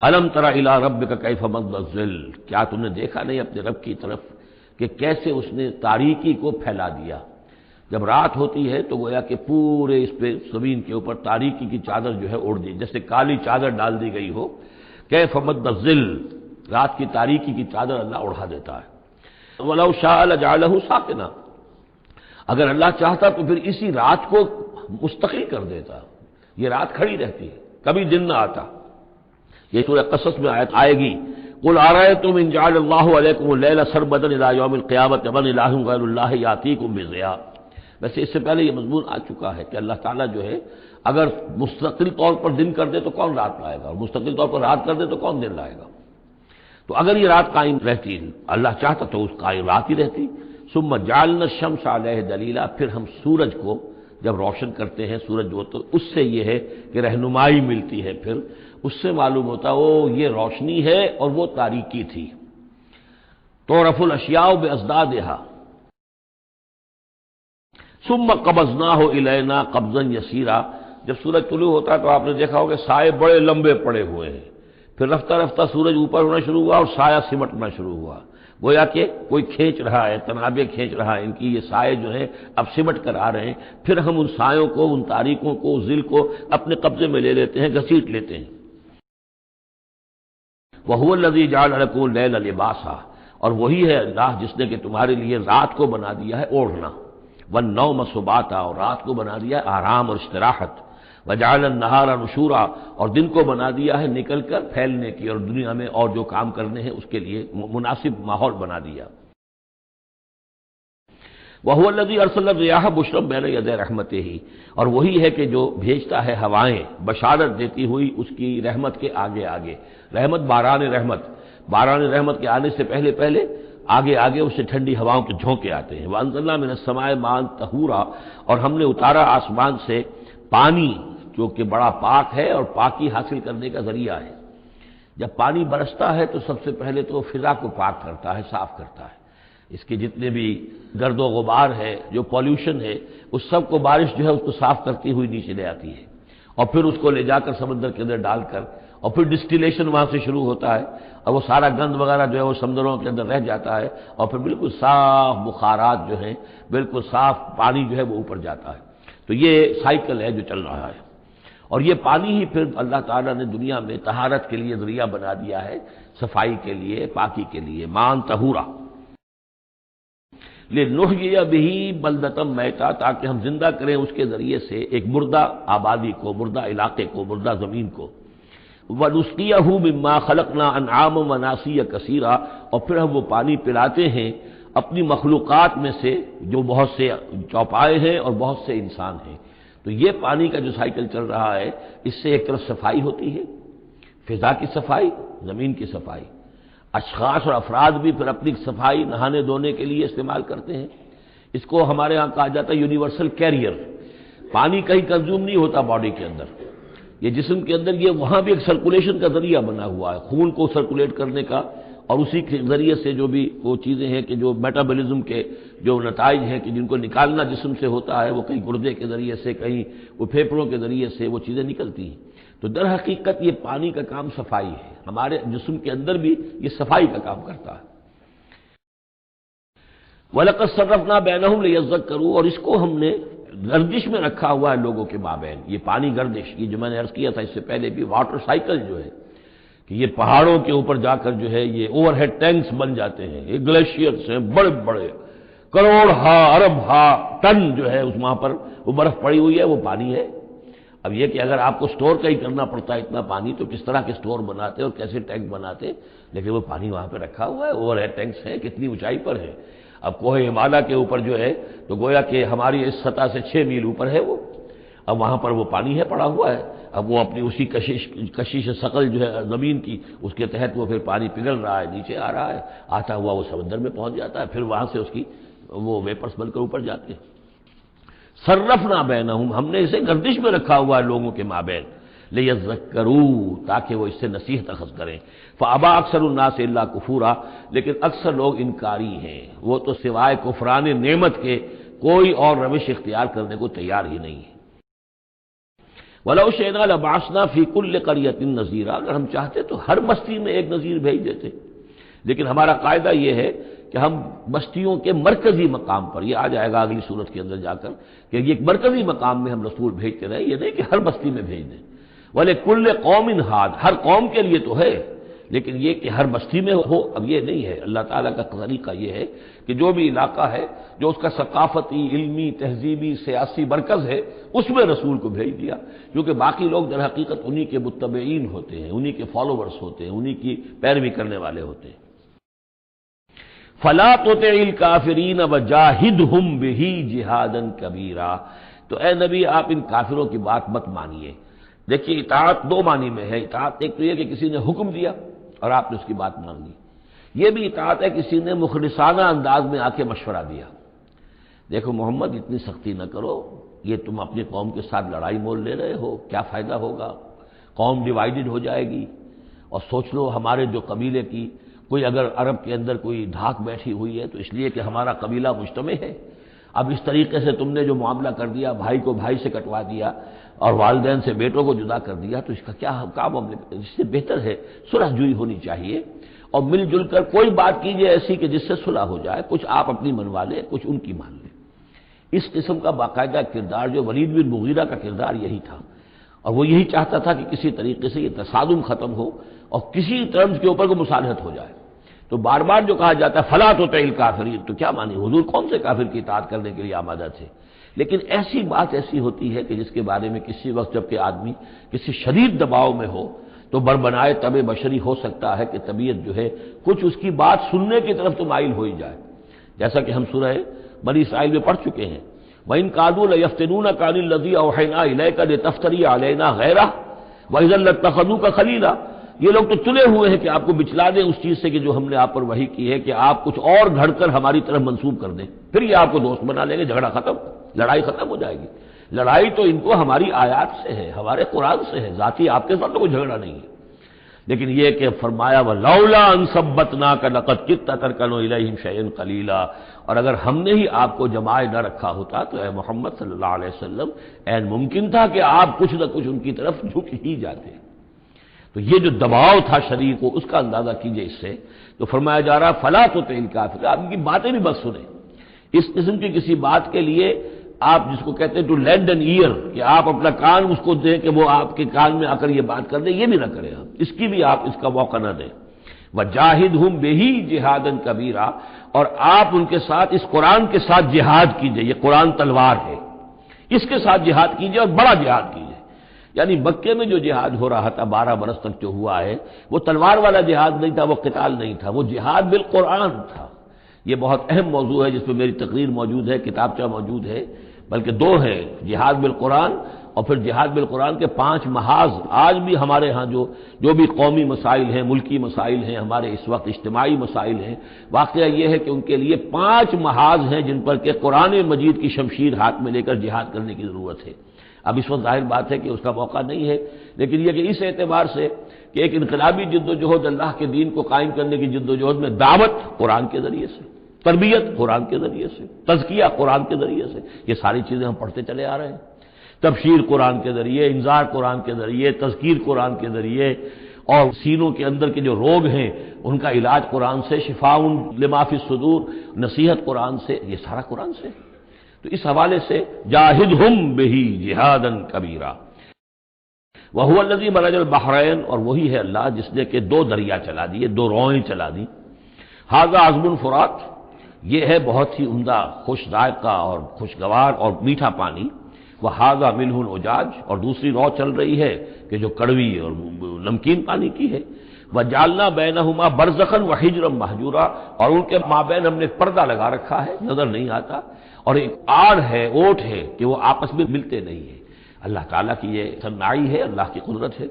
الم تر الی ربک کیف مد الظل، کیا تم نے دیکھا نہیں اپنے رب کی طرف کہ کیسے اس نے تاریکی کو پھیلا دیا۔ جب رات ہوتی ہے تو گویا کہ پورے اس پہ زمین کے اوپر تاریکی کی چادر جو ہے اوڑھ دی، جیسے کالی چادر ڈال دی گئی ہو۔ کیف مد الظل، رات کی تاریکی کی چادر اللہ اڑا دیتا ہے۔ ولو شاء لجعلہ ساکنا، اگر اللہ چاہتا تو پھر اسی رات کو مستقل کر دیتا، یہ رات کھڑی رہتی ہے، کبھی دن نہ آتا۔ یہ سورہ قصص میں آیت آئے گی، قل ارأیتم ان جعل اللہ علیکم اللیل سرمدا الی یوم القیامۃ من الہ غیر اللہ یاتیکم بضیاء۔ ویسے اس سے پہلے یہ مضمون آ چکا ہے کہ اللہ تعالیٰ جو ہے اگر مستقل طور پر دن کر دے تو کون رات لائے گا، اور مستقل طور پر رات کر دے تو کون دن لائے گا۔ تو اگر یہ رات قائم رہتی، اللہ چاہتا تو اس قائم رات ہی رہتی۔ ثم جعلنا الشمس علیہ دلیلا، پھر ہم سورج کو جب روشن کرتے ہیں، سورج جو تو اس سے یہ ہے کہ رہنمائی ملتی ہے، پھر اس سے معلوم ہوتا وہ یہ روشنی ہے اور وہ تاریکی تھی۔ تعرف الاشیاء بازدادها ثم قبضناہ الینا قبضا یسیرا، جب سورج طلوع ہوتا ہے تو آپ نے دیکھا ہوگا سائے بڑے لمبے پڑے ہوئے ہیں، پھر رفتہ رفتہ سورج اوپر ہونا شروع ہوا اور سایہ سمٹنا شروع ہوا، گویا کہ کوئی کھینچ رہا ہے، تنابیں کھینچ رہا ہے، ان کی یہ سائے جو ہے اب سمٹ کر آ رہے ہیں، پھر ہم ان سایوں کو، ان تاریکوں کو، ظل کو اپنے قبضے میں لے لیتے ہیں، گھسیٹ لیتے ہیں۔ وَهُوَ الَّذِي جَعَلَ لَكُمُ اللَّيْلَ لِبَاسًا، اور وہی ہے اللہ جس نے کہ تمہارے لیے رات کو بنا دیا ہے اوڑھنا، وَالنَّوْمَ سُبَاتًا، اور رات کو بنا دیا ہے آرام اور استراحت، وَجَعَلَ النَّهَارَ نُشُورًا، اور دن کو بنا دیا ہے نکل کر پھیلنے کی، اور دنیا میں اور جو کام کرنے ہیں اس کے لیے مناسب ماحول بنا دیا۔ وَهُوَ الَّذِي أَرْسَلَ الرِّيَاحَ بُشْرًا بَيْنَ يَدَيْ رَحْمَتِهِ، اور وہی ہے کہ جو بھیجتا ہے ہوائیں بشارت دیتی ہوئی اس کی رحمت کے آگے آگے۔ رحمت باران رحمت کے آنے سے پہلے پہلے آگے آگے اس سے ٹھنڈی ہواؤں کے جھونکے آتے ہیں۔ وَأَنزَلْنَا مِنَ السَّمَاءِ مَاءً طَهُورًا، اور ہم نے اتارا آسمان سے پانی جو کہ بڑا پاک ہے اور پاکی حاصل کرنے کا ذریعہ ہے۔ جب پانی برستا ہے تو سب سے پہلے تو فضا کو پاک کرتا ہے، صاف کرتا ہے، اس کے جتنے بھی گرد و غبار ہے، جو پولیوشن ہے، اس سب کو بارش جو ہے اس کو صاف کرتی ہوئی نیچے لے آتی ہے، اور پھر اس کو لے جا کر سمندر کے اندر ڈال کر، اور پھر ڈسٹیلیشن وہاں سے شروع ہوتا ہے، اور وہ سارا گند وغیرہ جو ہے وہ سمندروں کے اندر رہ جاتا ہے، اور پھر بالکل صاف بخارات جو ہیں، بالکل صاف پانی جو ہے وہ اوپر جاتا ہے۔ تو یہ سائیکل ہے جو چل رہا ہے، اور یہ پانی ہی پھر اللہ تعالیٰ نے دنیا میں طہارت کے لیے ذریعہ بنا دیا ہے، صفائی کے لیے، پاکی کے لیے، ماءً طہورا لِنُحْيِيَ بِهِ بَلْدَةً مَيْتًا، تاکہ ہم زندہ کریں اس کے ذریعے سے ایک مردہ آبادی کو، مردہ علاقے کو، مردہ زمین کو۔ وَنُسْقِيَهُ مِمَّا خَلَقْنَا أَنْعَامًا وَأَنَاسِيَّ كَثِيرًا، اور پھر ہم وہ پانی پلاتے ہیں اپنی مخلوقات میں سے جو بہت سے چوپائے ہیں اور بہت سے انسان ہیں۔ تو یہ پانی کا جو سائیکل چل رہا ہے، اس سے ایک طرف صفائی ہوتی ہے، فضا کی صفائی، زمین کی صفائی، اشخاص اور افراد بھی پھر اپنی صفائی نہانے دھونے کے لیے استعمال کرتے ہیں۔ اس کو ہمارے ہاں کہا جاتا ہے یونیورسل کیریئر۔ پانی کہیں کنزیوم نہیں ہوتا باڈی کے اندر، یہ جسم کے اندر یہ وہاں بھی ایک سرکولیشن کا ذریعہ بنا ہوا ہے، خون کو سرکولیٹ کرنے کا، اور اسی کے ذریعے سے جو بھی وہ چیزیں ہیں کہ جو میٹابولزم کے جو نتائج ہیں کہ جن کو نکالنا جسم سے ہوتا ہے، وہ کہیں گردے کے ذریعے سے، کہیں وہ پھیپھڑوں کے ذریعے سے وہ چیزیں نکلتی ہیں۔ تو در حقیقت یہ پانی کا کام صفائی ہے، ہمارے جسم کے اندر بھی یہ صفائی کا کام کرتا ہے۔ وَلَقَدْ صَرَّفْنَا بَيْنَهُمْ لِيَذَّكَّرُوا، اور اس کو ہم نے گردش میں رکھا ہوا ہے لوگوں کے مابین، یہ پانی گردش، یہ جو میں نے عرض کیا تھا اس سے پہلے بھی، واٹر سائیکل جو ہے کہ یہ پہاڑوں کے اوپر جا کر جو ہے یہ اوور ہیڈ ٹینکس بن جاتے ہیں، یہ گلیشیئرس ہیں بڑے بڑے، کروڑ ارب ٹن جو ہے اس وہاں پر وہ برف پڑی ہوئی ہے، وہ پانی ہے۔ اب یہ کہ اگر آپ کو سٹور کا ہی کرنا پڑتا ہے اتنا پانی، تو کس طرح کے سٹور بناتے اور کیسے ٹینک بناتے، لیکن وہ پانی وہاں پہ رکھا ہوا ہے، اوور ہیڈ ٹینکس ہیں، کتنی اونچائی پر ہے۔ اب کوہ ہمالیہ کے اوپر جو ہے تو گویا کہ ہماری اس سطح سے 6 میل اوپر ہے وہ، اب وہاں پر وہ پانی ہے پڑا ہوا ہے، اب وہ اپنی اسی کشش ثقل جو ہے زمین کی، اس کے تحت وہ پھر پانی پگھل رہا ہے، نیچے آ رہا ہے، آتا ہوا وہ سمندر میں پہنچ جاتا ہے، پھر وہاں سے اس کی وہ ویپرس بن کر اوپر جاتے ہیں۔ صرفنا بینہم، ہم نے اسے گردش میں رکھا ہوا ہے لوگوں کے مابین، لیذکروا، تاکہ وہ اس سے نصیحت اخذ کریں۔ فابا اکثر الناس الا کفورا، لیکن اکثر لوگ انکاری ہیں، وہ تو سوائے کفران نعمت کے کوئی اور روش اختیار کرنے کو تیار ہی نہیں ہے۔ وَلَوْ شِئْنَا لَبَعَثْنَا فِي كُلِّ قَرْيَةٍ نَذِيرًا، اگر ہم چاہتے تو ہر بستی میں ایک نذیر بھیج دیتے، لیکن ہمارا قاعدہ یہ ہے کہ ہم بستیوں کے مرکزی مقام پر، یہ آ جائے گا اگلی صورت کے اندر جا کر، کہ یہ ایک مرکزی مقام میں ہم رسول بھیجتے رہے، یہ نہیں کہ ہر بستی میں بھیج دیں۔ وَلِكُلِّ قَوْمٍ هَادٍ، ہر قوم کے لیے تو ہے، لیکن یہ کہ ہر بستی میں ہو اب یہ نہیں ہے۔ اللہ تعالیٰ کا طریقہ یہ ہے کہ جو بھی علاقہ ہے، جو اس کا ثقافتی، علمی، تہذیبی، سیاسی مرکز ہے، اس میں رسول کو بھیج دیا، کیونکہ باقی لوگ در حقیقت انہی کے متبعین ہوتے ہیں، انہی کے فالوورز ہوتے ہیں، انہی کی پیروی کرنے والے ہوتے ہیں۔ فَلَا تُطِعِ الْكَافِرِينَ وَجَاهِدْهُمْ بِهِ جِهَادًا كَبِيرًا، تو اے نبی آپ ان کافروں کی بات مت مانیے۔ دیکھیے اطاعت دو معنی میں ہے، اطاعت ایک تو یہ کہ کسی نے حکم دیا اور آپ نے اس کی بات مان لی، یہ بھی اطاعت ہے کسی نے مخلصانہ انداز میں آ کے مشورہ دیا، دیکھو محمد اتنی سختی نہ کرو، یہ تم اپنی قوم کے ساتھ لڑائی مول لے رہے ہو، کیا فائدہ ہوگا، قوم ڈیوائیڈڈ ہو جائے گی، اور سوچ لو ہمارے جو قبیلے کی کوئی اگر عرب کے اندر کوئی دھاک بیٹھی ہوئی ہے تو اس لیے کہ ہمارا قبیلہ مجتمع ہے، اب اس طریقے سے تم نے جو معاملہ کر دیا، بھائی کو بھائی سے کٹوا دیا اور والدین سے بیٹوں کو جدا کر دیا، تو اس کا کیا معاملہ، اس سے بہتر ہے صلح جوئی ہونی چاہیے، اور مل جل کر کوئی بات کیجیے ایسی کہ جس سے صلح ہو جائے، کچھ آپ اپنی منوا لیں، کچھ ان کی مان لیں۔ اس قسم کا باقاعدہ کردار جو ولید بن مغیرہ کا کردار یہی تھا، اور وہ یہی چاہتا تھا کہ کسی طریقے سے یہ تصادم ختم ہو اور کسی طرز کے اوپر کو مصالحت ہو جائے۔ تو بار بار جو کہا جاتا ہے فَلَا تُطِعِ الْكَافِرِينَ، تو کیا مانی، حضور کون سے کافر کی اطاعت کرنے کے لیے آمادہ تھے؟ لیکن ایسی بات ایسی ہوتی ہے کہ جس کے بارے میں کسی وقت جب کہ آدمی کسی شدید دباؤ میں ہو تو بربنائے طب بشری ہو سکتا ہے کہ طبیعت جو ہے کچھ اس کی بات سننے کی طرف تو مائل ہو ہی جائے، جیسا کہ ہم سورہ بنی اسرائیل میں پڑھ چکے ہیں، وَإِن كَادُوا لَيَفْتِنُونَكَ عَنِ الَّذِي أَوْحَيْنَا إِلَيْكَ لِتَفْتَرِيَ عَلَيْنَا غَيْرَهُ وَإِذًا لَّاتَّخَذُوكَ خَلِيلًا، یہ لوگ تو تلے ہوئے ہیں کہ آپ کو بچلا دیں اس چیز سے کہ جو ہم نے آپ پر وحی کی ہے، کہ آپ کچھ اور گھڑ کر ہماری طرف منسوب کر دیں، پھر یہ آپ کو دوست بنا لیں گے، جھگڑا ختم، لڑائی ختم ہو جائے گی۔ لڑائی تو ان کو ہماری آیات سے ہے، ہمارے قرآن سے ہے، ذاتی آپ کے ساتھ تو کوئی جھگڑا نہیں ہے۔ لیکن یہ کہ فرمایا وَلَوْلَا أَن ثَبَّتْنَاكَ لَقَدْ كِدتَّ تَرْكَنُ إِلَيْهِمْ شَيْئًا قَلِيلًا، اور اگر ہم نے ہی آپ کو جمائے نہ رکھا ہوتا تو اے محمد صلی اللہ علیہ وسلم عین ممکن تھا کہ آپ کچھ نہ کچھ ان کی طرف جھک ہی جاتے۔ تو یہ جو دباؤ تھا شریر کو، اس کا اندازہ کیجئے اس سے، تو فرمایا جا رہا فَلَا تُطِعِ الْكَافِرِينَ، آپ ان کی باتیں بھی بس سنیں، اس قسم کی کسی بات کے لیے آپ جس کو کہتے ہیں ٹو لینڈ این ایئر، کہ آپ اپنا کان اس کو دیں کہ وہ آپ کے کان میں آ کر یہ بات کر دیں، یہ بھی نہ کریں آپ، اس کی بھی آپ اس کا موقع نہ دیں۔ وَجَاهِدْهُمْ بِهِ جِهَادًا كَبِيرًا، اور آپ ان کے ساتھ اس قرآن کے ساتھ جہاد کیجئے، یہ قرآن تلوار ہے، اس کے ساتھ جہاد کیجئے اور بڑا جہاد کیجئے۔ یعنی مکے میں جو جہاد ہو رہا تھا 12 برس تک جو ہوا ہے، وہ تلوار والا جہاد نہیں تھا، وہ قتال نہیں تھا، وہ جہاد بالقرآن تھا۔ یہ بہت اہم موضوع ہے جس پہ میری تقریر موجود ہے، کتابچہ موجود ہے، بلکہ دو ہے، جہاد بالقرآن اور پھر جہاد بالقرآن کے 5 محاذ۔ آج بھی ہمارے ہاں جو بھی قومی مسائل ہیں، ملکی مسائل ہیں، ہمارے اس وقت اجتماعی مسائل ہیں، واقعہ یہ ہے کہ ان کے لیے 5 محاذ ہیں جن پر کہ قرآن مجید کی شمشیر ہاتھ میں لے کر جہاد کرنے کی ضرورت ہے۔ اب اس وقت ظاہر بات ہے کہ اس کا موقع نہیں ہے، لیکن یہ کہ اس اعتبار سے کہ ایک انقلابی جد و جہد، اللہ کے دین کو قائم کرنے کی جد و جہد میں دعوت قرآن کے ذریعے سے، تربیت قرآن کے ذریعے سے، تزکیہ قرآن کے ذریعے سے، یہ ساری چیزیں ہم پڑھتے چلے آ رہے ہیں۔ تبشیر قرآن کے ذریعے، انذار قرآن کے ذریعے، تذکیر قرآن کے ذریعے، اور سینوں کے اندر کے جو روگ ہیں ان کا علاج قرآن سے، شفاء لما فی الصدور، نصیحت قرآن سے، یہ سارا قرآن سے۔ تو اس حوالے سے جاہدہم بہ جہادا کبیرا، وہو الذی مرج البحرین، اور وہی ہے اللہ جس نے کہ 2 دریا چلا دیے، 2 روئیں چلا دی۔ ھذا عذب فرات، یہ ہے بہت ہی عمدہ، خوش ذائقہ اور خوشگوار اور میٹھا پانی۔ وھذا ملح اجاج، اور دوسری رو چل رہی ہے کہ جو کڑوی اور نمکین پانی کی ہے۔ وجعلنا بینہما برزخا وحجرا مہجورا، اور ان کے مابین ہم نے پردہ لگا رکھا ہے، نظر نہیں آتا، اور ایک آڑ ہے، اوٹ ہے کہ وہ آپس میں ملتے نہیں ہیں۔ اللہ تعالیٰ کی یہ صنعائی ہے، اللہ کی قدرت ہے۔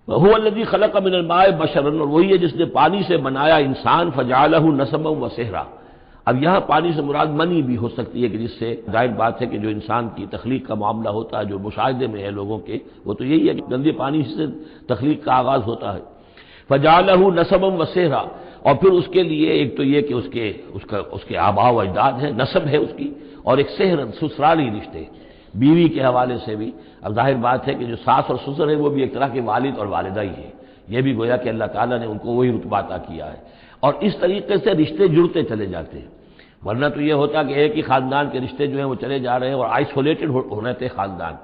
وَهُوَ الَّذِي خَلَقَ مِنَ الْمَاءِ بَشَرًا، اور وہی ہے جس نے پانی سے بنایا انسان، فَجَعَلَهُ نَسَبًا وَسِحْرًا۔ اب یہاں پانی سے مراد منی بھی ہو سکتی ہے کہ جس سے ظاہر بات ہے کہ جو انسان کی تخلیق کا معاملہ ہوتا ہے، جو مشاہدے میں ہے لوگوں کے، وہ تو یہی ہے کہ گندے پانی سے تخلیق کا آغاز ہوتا ہے۔ فَجَعَلَهُ نَسَبًا وَسِحْرًا، اور پھر اس کے لیے ایک تو یہ کہ اس کے آباء و اجداد ہیں، نسب ہے اس کی، اور ایک سہرن سسرالی رشتے بیوی کے حوالے سے بھی۔ اب ظاہر بات ہے کہ جو ساس اور سسر ہے وہ بھی ایک طرح کے والد اور والدہ ہی ہے، یہ بھی گویا کہ اللہ تعالیٰ نے ان کو وہی رتبہ عطا کیا ہے، اور اس طریقے سے رشتے جڑتے چلے جاتے ہیں۔ ورنہ تو یہ ہوتا کہ ایک ہی خاندان کے رشتے جو ہیں وہ چلے جا رہے ہیں اور آئسولیٹڈ ہو رہے تھے خاندان،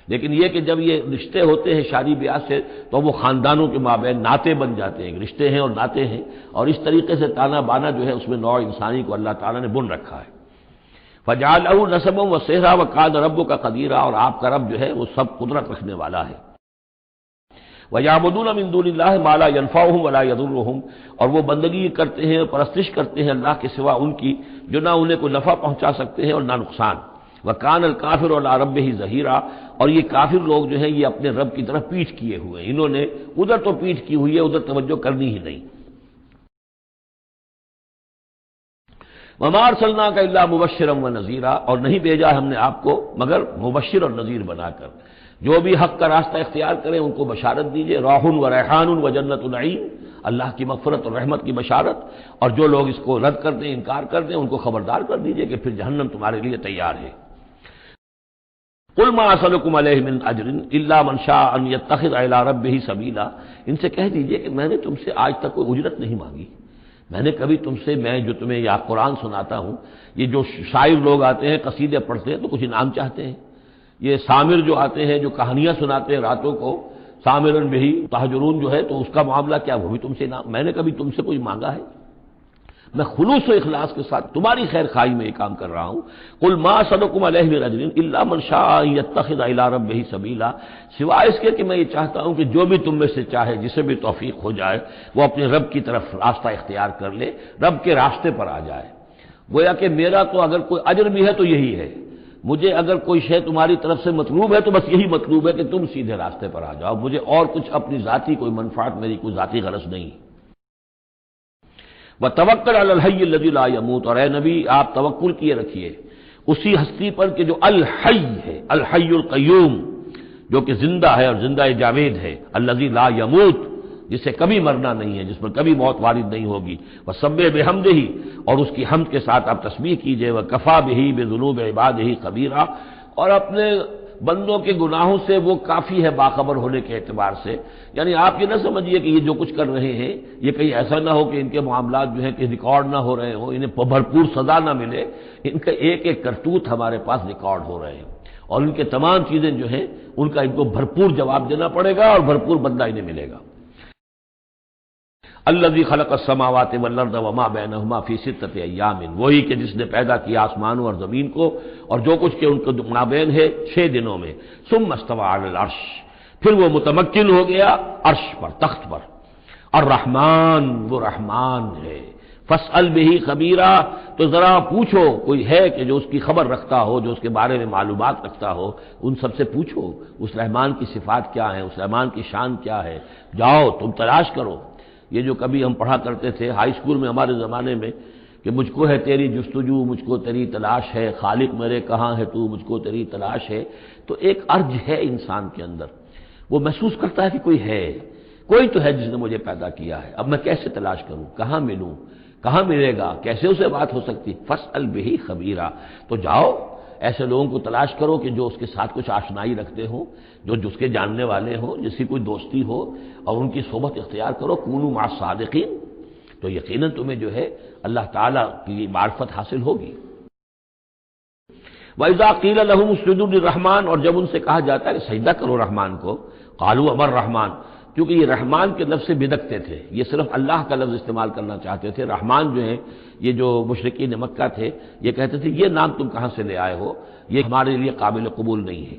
لیکن یہ کہ جب یہ رشتے ہوتے ہیں شادی بیاہ سے تو وہ خاندانوں کے مابین ناطے بن جاتے ہیں، رشتے ہیں اور ناطے ہیں، اور اس طریقے سے تانا بانا جو ہے اس میں نوع انسانی کو اللہ تعالیٰ نے بن رکھا ہے۔ فَجَعَلَهُ نَسَبًا وَصِهْرًا وَكَانَ رَبُّكَ قَدِيرًا، اور آپ کا رب جو ہے وہ سب قدرت رکھنے والا ہے۔ وَيَعْبُدُونَ مِن دُونِ اللَّهِ مَا لَا يَنفَعُهُمْ وَلَا يَضُرُّهُمْ، اور وہ بندگی کرتے ہیں، پرستش کرتے ہیں اللہ کے سوا ان کی جو نہ انہیں کوئی نفع پہنچا سکتے ہیں اور نہ نقصان۔ وَكَانَ الْكَافِرُ عَلَىٰ رَبِّهِ ظَهِيرًا، اور یہ کافر لوگ جو ہیں یہ اپنے رب کی طرف پیٹھ کیے ہوئے ہیں، انہوں نے ادھر تو پیٹھ کی ہوئی ہے، ادھر توجہ کرنی ہی نہیں۔ وَمَا أَرْسَلْنَاكَ إِلَّا مُبَشِّرًا وَنَذِيرًا، اور نہیں بھیجا ہم نے آپ کو مگر مبشر اور نذیر بنا کر، جو بھی حق کا راستہ اختیار کریں ان کو بشارت دیجیے، راح و ریحان و جنت نعیم، اللہ کی مغفرت اور رحمت کی بشارت، اور جو لوگ اس کو رد کر دیں، انکار کر دیں، ان کو خبردار کر دیجیے کہ پھر جہنم تمہارے لیے تیار ہے۔ قُلْ مَا أَسْأَلُكُمْ عَلَيْهِ مِنْ أَجْرٍ إِلَّا مَنْ شَاءَ أَنْ يَتَّخِذَ إِلَىٰ رَبِّهِ سَبِيلًا، ان سے کہہ دیجیے کہ میں نے تم سے آج تک کوئی اجرت نہیں مانگی، میں نے کبھی تم سے، میں جو تمہیں یا قرآن سناتا ہوں، یہ جو شاعر لوگ آتے ہیں قصیدے پڑھتے ہیں تو کچھ انعام چاہتے ہیں، یہ سامر جو آتے ہیں جو کہانیاں سناتے ہیں راتوں کو، سامرن بہی تہجرون جو ہے، تو اس کا معاملہ کیا، وہ بھی تم سے انعام، میں نے کبھی تم سے کوئی مانگا ہے؟ میں خلوص و اخلاص کے ساتھ تمہاری خیر خواہی میں یہ کام کر رہا ہوں۔ قل ما اسألکم علیہ من اجر الا من شاء ان یتخذ الی ربہ سبیلا، سوائے اس کے کہ میں یہ چاہتا ہوں کہ جو بھی تم میں سے چاہے، جسے بھی توفیق ہو جائے، وہ اپنے رب کی طرف راستہ اختیار کر لے، رب کے راستے پر آ جائے۔ گویا کہ میرا تو اگر کوئی اجر بھی ہے تو یہی ہے، مجھے اگر کوئی شے تمہاری طرف سے مطلوب ہے تو بس یہی مطلوب ہے کہ تم سیدھے راستے پر آ جاؤ، مجھے اور کچھ اپنی ذاتی کوئی منفعت، میری کوئی ذاتی غرض نہیں۔ وَتَوَكَّلْ عَلَى الْحَيِّ الَّذِي لَا يَمُوتُ، اور اے نبی آپ توکل کیے رکھیے اسی ہستی پر کہ جو الحی ہے، الحی القیوم، جو کہ زندہ ہے اور زندہ جاوید ہے، الذی لا یموت، جسے کبھی مرنا نہیں ہے، جس پر کبھی موت وارد نہیں ہوگی۔ وَسَبِّحْ بِحَمْدِهِ، اور اس کی حمد کے ساتھ آپ تسبیح کیجئے، وَکَفَىٰ بِهِ بِذُنُوبِ عِبَادِهِ خَبِيرًا، اور اپنے بندوں کے گناہوں سے وہ کافی ہے باخبر ہونے کے اعتبار سے۔ یعنی آپ یہ نہ سمجھیے کہ یہ جو کچھ کر رہے ہیں یہ کہیں ایسا نہ ہو کہ ان کے معاملات جو ہیں کہ ریکارڈ نہ ہو رہے ہوں، انہیں بھرپور سزا نہ ملے، ان کا ایک ایک کرتوت ہمارے پاس ریکارڈ ہو رہے ہیں، اور ان کے تمام چیزیں جو ہیں ان کا ان کو بھرپور جواب دینا پڑے گا اور بھرپور بدلہ انہیں ملے گا۔ الذی خلق السماوات والارض وما بینہما فی ستۃ ایام، وہی کہ جس نے پیدا کیا آسمانوں اور زمین کو اور جو کچھ کہ ان کے مابین ہے 6 دنوں میں۔ ثم استوى علی العرش، پھر وہ متمکن ہو گیا عرش پر، تخت پر۔ الرحمن، وہ رحمان ہے۔ فاسأل بہ خبیرا، تو ذرا پوچھو، کوئی ہے کہ جو اس کی خبر رکھتا ہو، جو اس کے بارے میں معلومات رکھتا ہو، ان سب سے پوچھو اس رحمان کی صفات کیا ہیں، اس رحمان کی شان کیا ہے، جاؤ تم تلاش کرو۔ یہ جو کبھی ہم پڑھا کرتے تھے ہائی اسکول میں ہمارے زمانے میں کہ مجھ کو ہے تیری جستجو، مجھ کو تیری تلاش ہے، خالق میرے کہاں ہے تو، مجھ کو تیری تلاش ہے، تو ایک ارج ہے انسان کے اندر، وہ محسوس کرتا ہے کہ کوئی ہے، کوئی تو ہے جس نے مجھے پیدا کیا ہے، اب میں کیسے تلاش کروں، کہاں ملوں، کہاں ملے گا، کیسے اسے بات ہو سکتی۔ فاسأل بہ خبیرا، تو جاؤ ایسے لوگوں کو تلاش کرو کہ جو اس کے ساتھ کچھ آشنائی رکھتے ہوں، جو جس کے جاننے والے ہوں، جس کی کوئی دوستی ہو، اور ان کی صحبت اختیار کرو۔ کونوا مع الصادقین، تو یقیناً تمہیں جو ہے اللہ تعالیٰ کی معرفت حاصل ہوگی۔ وَإِذَا قِيلَ لَهُمُ اسْجُدُوا لِلرَّحْمَٰنِ، اور جب ان سے کہا جاتا ہے کہ سجدہ کرو رحمان کو، قالوا وما الرحمن، کیونکہ یہ رحمان کے لفظ سے بدکتے تھے، یہ صرف اللہ کا لفظ استعمال کرنا چاہتے تھے۔ رحمان جو ہے، یہ جو مشرکین مکہ تھے یہ کہتے تھے یہ نام تم کہاں سے لے آئے ہو، یہ ہمارے لیے قابل قبول نہیں ہے۔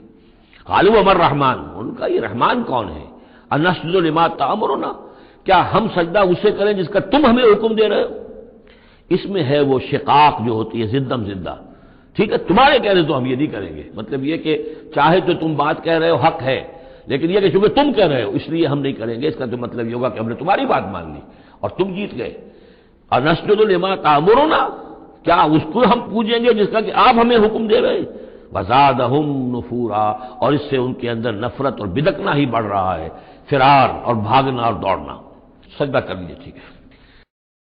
قالوا وما الرحمن، ان کا یہ رحمان کون ہے؟ انسجد لما تأمرنا، کیا ہم سجدہ اسے کریں جس کا تم ہمیں حکم دے رہے ہو؟ اس میں ہے وہ شقاق جو ہوتی ہے زدم زدہ، ٹھیک ہے، تمہارے کہہ رہے تو ہم یہ نہیں کریں گے، مطلب یہ کہ چاہے تو تم بات کہہ رہے ہو حق ہے، لیکن یہ کہ چونکہ تم کہہ رہے ہو اس لیے ہم نہیں کریں گے، اس کا تو مطلب یہ ہوگا کہ ہم نے تمہاری بات مان لی اور تم جیت گئے۔ انسجد لما تأمرنا، کیا اس کو ہم پوجیں گے جس کا کہ آپ ہمیں حکم دے رہے ہیں؟ وزادہم نفورا، اور اس سے ان کے اندر نفرت اور بدکنا ہی بڑھ رہا ہے، فرار اور بھاگنا اور دوڑنا۔ سجدہ کر لیجیے، ٹھیک ہے۔